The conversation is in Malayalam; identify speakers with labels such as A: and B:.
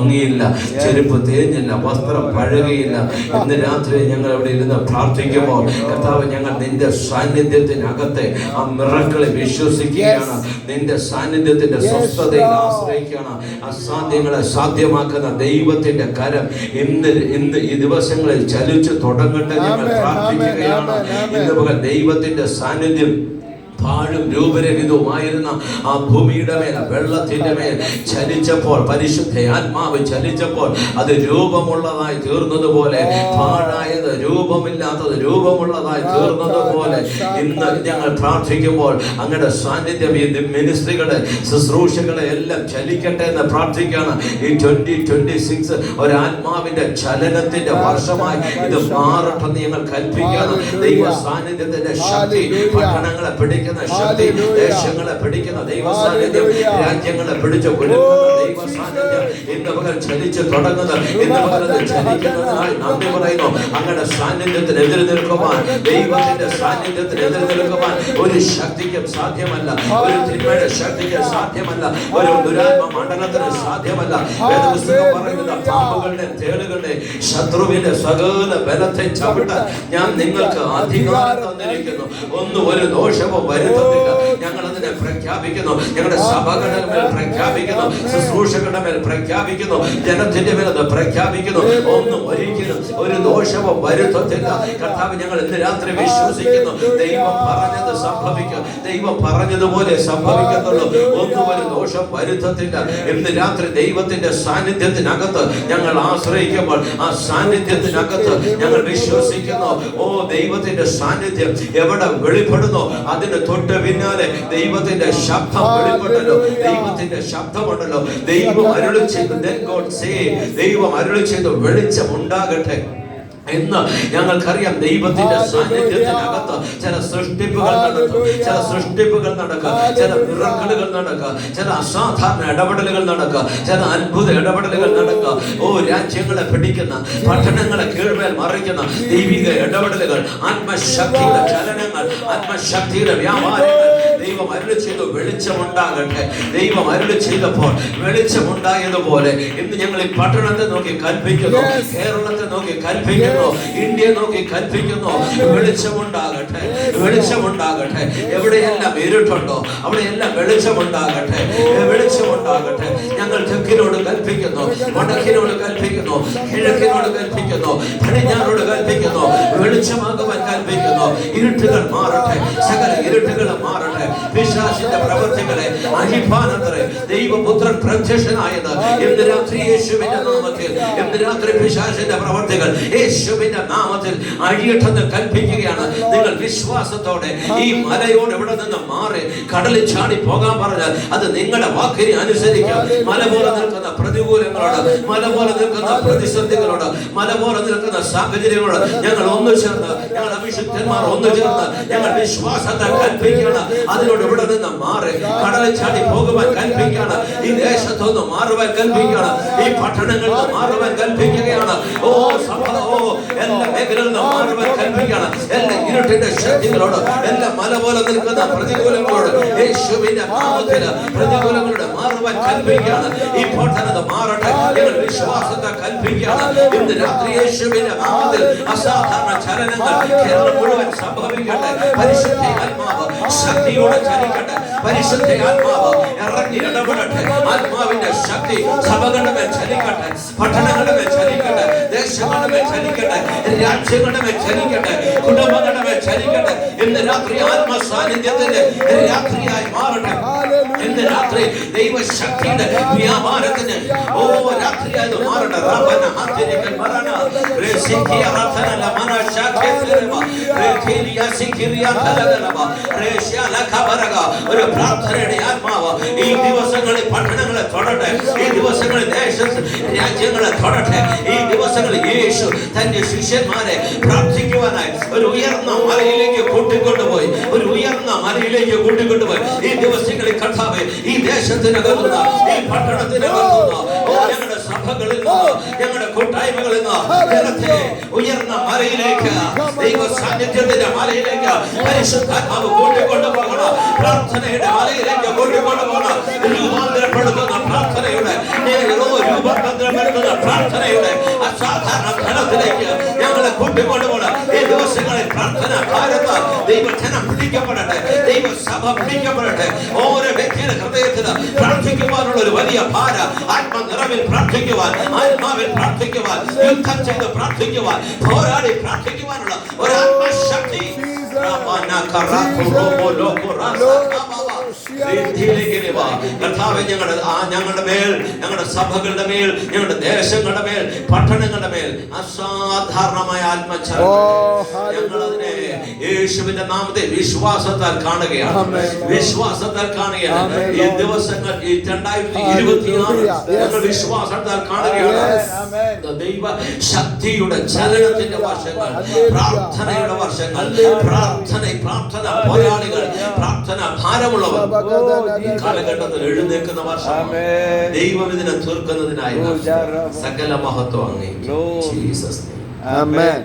A: ഭംഗിയില്ല, ചെരുപ്പ് തേഞ്ഞില്ല, വസ്ത്രം പഴകയില്ല. ഇന്ന് രാത്രി ഞങ്ങൾ അവിടെ ഇരുന്ന് പ്രാർത്ഥിക്കുമ്പോൾ കർത്താവ്, ഞങ്ങൾ നിന്റെ സാന്നിധ്യത്തിനകത്തെ ആ മിറക്കിളെ വിശ്വസിക്കുകയാണ്. നിന്റെ സാന്നിധ്യത്തിന്റെ സ്വസ്ഥതയിൽ ആശ്രയിക്കുകയാണ്. അസാധ്യങ്ങളെ സാധ്യമാക്കുന്ന ദൈവത്തിന്റെ കരം ഇന്ന് ഈ ദിവസങ്ങളിൽ ചലിച്ചു തുടങ്ങട്ടെ ഞങ്ങൾ പ്രാർത്ഥിക്കുകയാണ്. ഇന്ന് പകൽ ദൈവത്തിന്റെ സാന്നിധ്യം പാഴും രൂപരഹിതവുമായിരുന്ന ആ ഭൂമിയുടെ മേൽ, വെള്ളത്തിന്റെ മേൽ ചലിച്ചപ്പോൾ, പരിശുദ്ധ ആത്മാവ് ചലിച്ചപ്പോൾ അത് രൂപമുള്ളതായി തീർന്നതുപോലെ, പാഴായത് രൂപമില്ലാത്തത് രൂപമുള്ളതായി തീർന്നതുപോലെ ഇന്ന് ഞങ്ങൾ പ്രാർത്ഥിക്കുമ്പോൾ അങ്ങയുടെ സാന്നിധ്യം ഈ മിനിസ്ട്രികളെ, ശുശ്രൂഷകളെ എല്ലാം ചലിക്കട്ടെ എന്ന് പ്രാർത്ഥിക്കുകയാണ്. ഈ 2026 ഒരാത്മാവിന്റെ ചലനത്തിന്റെ വർഷമായി ഇത് മാറട്ടെന്ന് ഞങ്ങൾ കൽപ്പിക്കുകയാണ്. ദൈവ സാന്നിധ്യത്തിന്റെ ശക്തി പട്ടണങ്ങളെ പിടിക്കുന്ന ശക്തി, ദേശങ്ങളെ പിടിക്കുന്ന ദൈവ സാന്നിധ്യം, രാജ്യങ്ങളെ പിടിച്ചു കൊടുക്കുന്ന ദൈവ സാന്നിധ്യം ഇന്ന് പകൽ ചലിച്ചു തുടങ്ങുന്നത്, ഇന്ന് പകൽ ചലിക്കുന്നതിനായി നന്ദി പറയുന്നു. അങ്ങയുടെ സാന്നിധ്യത്തിന് എതിര് നിൽക്കുവാൻ, ദൈവത്തിന്റെ സാന്നിധ്യത്തിന് എതിര് നിൽക്കുവാൻ ഒരു ശക്തിക്കും സാധ്യമല്ല, ഒരു തിന്മയുടെ ശക്തിക്ക് സാധ്യമല്ല, ഒരു ദുരാത്മ മണ്ഡലത്തിന് സാധ്യമല്ല. വേദപുസ്തകം പറയുന്നത്, പാമ്പുകളുടെ തേളുകളുടെ ശത്രുവിന്റെ സകല ബലത്തെ ചവിട്ടാൻ ഞാൻ നിങ്ങൾക്ക് അധികാരം തന്നിരിക്കുന്നു, ഒന്നും ഒരു ദോഷവും വരുത്തത്തില്ല. ഞങ്ങൾ അതിനെ പ്രഖ്യാപിക്കുന്നു. ഞങ്ങളുടെ സഭകളുടെ മേൽ പ്രഖ്യാപിക്കുന്നു, ശുശ്രൂഷകളുടെ മേൽ പ്രഖ്യാപിക്കുന്നു, ജനത്തിന്റെ മേൽ അത് പ്രഖ്യാപിക്കുന്നു. ഒന്നും ഒരിക്കലും ഒരു ദോഷവും വരുത്തത്തില്ല. കർത്താവ്, ഞങ്ങൾ ഇന്ന് രാത്രി വിശ്വസിക്കുന്നു, ദൈവം പറഞ്ഞത് സംഭവിക്കും, ദൈവം പറഞ്ഞതുപോലെ സംഭവിക്കത്തുള്ളൂ. ഒന്നും ഒരു ദോഷം വരുത്തത്തില്ല. ഇന്ന് രാത്രി ദൈവത്തിന്റെ സാന്നിധ്യത്തിനകത്ത് ഞങ്ങൾ ആശ്രയിക്കുമ്പോൾ, ആ സാന്നിധ്യത്തിനകത്ത് ഞങ്ങൾ വിശ്വസിക്കുന്നു. ഓ, ദൈവത്തിന്റെ സാന്നിധ്യം എവിടെ വെളിപ്പെടുന്നു അതിന് തൊട്ട് പിന്നാലെ ദൈവത്തിന്റെ ശബ്ദം വെളിപ്പെട്ടല്ലോ, ദൈവത്തിന്റെ ശബ്ദമുണ്ടല്ലോ. ദൈവം അരുളി ചെയ്തു, ദൈവം അരുളി ചെയ്തു, വെളിച്ചം ഉണ്ടാകട്ടെ എന്ന് ഞങ്ങൾക്കറിയാം. ദൈവത്തിന്റെ സാന്നിധ്യത്തിനകത്ത് ചില സൃഷ്ടിപ്പുകൾ നടക്കും, ചില സൃഷ്ടിപ്പുകൾ നടക്കുക, ചില മിറക്കിളുകൾ നടക്കുക, ചില അസാധാരണ ഇടപെടലുകൾ നടക്കുക, ചില അത്ഭുത ഇടപെടലുകൾ നടക്കുക. ഓ, രാജ്യങ്ങളെ പിടിക്കുന്ന, പട്ടണങ്ങളെ കീഴ്മേൽ മറിക്കുന്ന ദൈവിക ഇടപെടലുകൾ, ആത്മശക്തിയുടെ ചലനങ്ങൾ, ആത്മശക്തിയുടെ വ്യാപാരങ്ങൾ ദൈവം അരുളി ചെയ്തു, വെളിച്ചമുണ്ടാകട്ടെ. ദൈവം അരുളി ചെയ്തപ്പോൾ വെളിച്ചമുണ്ടായതുപോലെ ഇന്ന് ഞങ്ങൾ ഈ പട്ടണത്തെ നോക്കി കൽപ്പിക്കുന്നു, കേരളത്തെ നോക്കി കൽപ്പിക്കുന്നു, ഇന്ത്യയെ നോക്കി കൽപ്പിക്കുന്നു, വെളിച്ചമുണ്ടാകട്ടെ, വെളിച്ചമുണ്ടാകട്ടെ. എവിടെയെല്ലാം ഇരുട്ടുണ്ടോ അവിടെയെല്ലാം വെളിച്ചമുണ്ടാകട്ടെ, വെളിച്ചമുണ്ടാകട്ടെ. ഞങ്ങൾ തെക്കിനോട് കൽപ്പിക്കുന്നു, വടക്കിനോട് കൽപ്പിക്കുന്നു, കിഴക്കിനോട് കൽപ്പിക്കുന്നു, പടിഞ്ഞാറോട് കൽപ്പിക്കുന്നു, വെളിച്ചമാകുവാൻ കൽപ്പിക്കുന്നു. ഇരുട്ടുകൾ മാറട്ടെ, സകല ഇരുട്ടുകൾ മാറട്ടെ. പിശാചിന്റെ പ്രവൃത്തികളെ അഴിപ്പാനത്രേ ദൈവപുത്രൻ പ്രത്യക്ഷനായത്. ഇന്ന് രാത്രി യേശുവിന്റെ നാമത്തിൽ, ഇന്ന് രാത്രി പിശാചിന്റെ പ്രവൃത്തികൾ യേശുവിന്റെ നാമത്തിൽ അഴിയട്ടെന്ന് കൽപ്പിക്കുകയാണ്. നിങ്ങൾ വിശ്വാസത്തോടെ ഈ മലയോട് ഇവിടെ നിന്ന് മാറി കടലിൽ ചാടി പോകാൻ പറഞ്ഞാൽ അത് നിങ്ങളുടെ വാക്കിനെ അനുസരിക്കാം. മല പോലെ നിൽക്കുന്ന പ്രതികൂലങ്ങളോട്, മല പോലെ നിൽക്കുന്ന പ്രതിസന്ധികളോട്, മല പോലെ നിൽക്കുന്ന സാഹചര്യങ്ങളോട് ഞങ്ങൾ ഒന്നു ചേർന്ന്, ഞങ്ങൾ അഭിഷിക്തന്മാർ ഒന്നു ചേർന്ന് ഞങ്ങൾ വിശ്വാസത്തെ കൽപ്പിക്കണം. അതിനോട് ഇവിടെ നിന്ന് മാറി കടലിൽ ചാടി പോകുവാൻ കൽപ്പിക്കുകയാണ്. ഈ ദേശത്തൊന്ന് മാറുവാൻ കൽപ്പിക്കുകയാണ്. ഈ പട്ടണങ്ങളിൽ നിന്ന് മാറുവാൻ കൽപ്പിക്കുകയാണ്. ഓ സഭ, ഓ എല്ലാ മേഖലകളിൽ നിന്ന് മാറുവാൻ കൽപ്പിക്കുകയാണ്. എല്ലാ ഇരുട്ടിന്റെ ശക്തികളോട്, എല്ലാ മല പോലെ നിൽക്കുന്ന പ്രതികൂലങ്ങളോട് യേശുവിന്റെ നാമത്തിൽ പ്രതികൂലങ്ങളുടെ മാറുവാൻ കൽപ്പിക്കുകയാണ്. ഈ പട്ടണത്തെ മാറട്ടെ, ഞങ്ങൾ വിശ്വാസത്തെ കൽപ്പിക്കുകയാണ്. ഇന്ന് രാത്രി യേശുവിന്റെ നാമത്തിൽ അസാധാരണ ചലനങ്ങൾ കേരളം മുഴുവൻ സംഭവിക്കട്ടെ. പരിശുദ്ധ ആത്മാവ് ശക്തിയോടെ ചലിക്കട്ടെ, പരിശുദ്ധ ആത്മാവ് ഇറങ്ങി ഇടപെടട്ടെ. ആത്മാവിന്റെ ശക്തി സഭകളുടെ മേൽ ചലിക്കട്ടെ, പട്ടണങ്ങളുടെ മേൽ ചലിക്കട്ടെ, ദേശങ്ങളുടെ മേൽ ചലിക്കട്ടെ, രാജ്യങ്ങളുടെ മേൽ ചലിക്കട്ടെ, കുടുംബങ്ങളുടെ മേൽ ചലിക്കട്ടെ. ഇന്ന് രാത്രി ആത്മ സാന്നിധ്യത്തിന്റെ രാത്രിയായി മാറട്ടെ. ഇന്ന് രാത്രി ദൈവശക്തിയുടെ വ്യാപാരത്തിന് ഓ രാത്രിയായി മാറട്ടെ. റബ്ബന ഹത്തിരിക്കൽ മരണ റേസിക്കിയ റത്തന മന ശാഖേതരവ റേഖേലിയ സിക്കിരിയ തലതലവ റേഷ്യ ലഖബരഗ. ഒരു പ്രാർത്ഥനയുടെ ആത്മാവ് ഈ ദിവസങ്ങളിൽ പട്ടണങ്ങളെ തൊടട്ടെ, ഈ ദിവസങ്ങളിൽ രാജ്യങ്ങളെ തൊടട്ടെ. ഈ ദിവസങ്ങളിൽ യേശു തന്റെ ശിഷ്യന്മാരെ പ്രാർത്ഥിക്കുവാനായി ഒരു ഉയർന്ന മലയിലേക്ക് കൂട്ടിക്കൊണ്ടുപോയി, ഒരു ഉയർന്ന മലയിലേക്ക് കൂട്ടിക്കൊണ്ടുപോയി. ഈ ദിവസങ്ങളിൽ കർത്താവേ, ഈ ദേശത്തിനകത്തുന്ന, ഈ പട്ടണത്തിനകത്തുന്ന, ഞങ്ങളുടെ സഭകളിൽ നിന്ന്, ഞങ്ങളുടെ കൂട്ടായ്മകളിൽ നിന്ന് ഉയർന്ന മല മലയിലേക്ക്, ദൈവ സാന്നിധ്യത്തിന്റെ മലയിലേക്ക് പരിശുദ്ധാത്മാവ് കൂട്ടിക്കൊണ്ടുപോകണം. പ്രാർത്ഥനയുടെ മലയിലേക്ക് കൂട്ടിക്കൊണ്ടുപോകണം. രൂപാന്തരപ്പെടുത്തുന്ന പ്രാർത്ഥനയുടെ, രൂപാന്തരപ്പെടുത്തുന്ന പ്രാർത്ഥനയുടെ അസാധാരണ ഫലത്തിലേക്ക് ഞങ്ങളെ കൂട്ടിക്കൊണ്ടുപോകണം. ഈ ദിവസങ്ങളിൽ പ്രാർത്ഥന ഭാരത ദൈവജനം പിടിക്കപ്പെടട്ടെ, ദൈവസഭ പിടിക്കപ്പെടട്ടെ. ഓരോ വ്യക്തിയുടെ ഹൃദയത്തിന് പ്രാർത്ഥിക്കുവാനുള്ള ഒരു വലിയ ഭാര, ആത്മനിറവിൽ പ്രാർത്ഥിക്കുവാൻ, ആത്മാവിൽ പ്രാർത്ഥിക്കുവാൻ, യുദ്ധം ചെയ്ത് പ്രാർത്ഥിക്കുവാൻ, പോരാടി പ്രാർത്ഥിക്കുവാനുള്ള ഒരു ആത്മശക്തി ഞങ്ങളുടെ മേൽ, ഞങ്ങളുടെ സഭകളുടെ മേൽ, ഞങ്ങളുടെ ദേശങ്ങളുടെ മേൽ, പട്ടണങ്ങളുടെ മേൽ അസാധാരണമായ ഞങ്ങൾ അതിനെ യേശുവിന്റെ നാമത്തെ വിശ്വാസത്താൽ കാണുകയാണ്, വിശ്വാസത്താൽ കാണുകയാണ്. ഈ ദിവസങ്ങൾ, ഈ 2026 ഞങ്ങൾ വിശ്വാസത്താൽ കാണുകയാണ്. ദൈവ ശക്തിയുടെ ചലനത്തിന്റെ വർഷങ്ങൾ, പ്രാർത്ഥനയുടെ വർഷങ്ങൾ, പ്രാർത്ഥന പോരാളികൾ, പ്രാർത്ഥന ഭാരമുള്ളവർ ഈ കാലഘട്ടത്തിൽ എഴുന്നേൽക്കുന്ന വർഷം. ദൈവം ഇതിനെ തീർക്കുന്നതിനായി സകല മഹത്വം അങ്ങേക്ക്. ജീസസ്. ആമേൻ.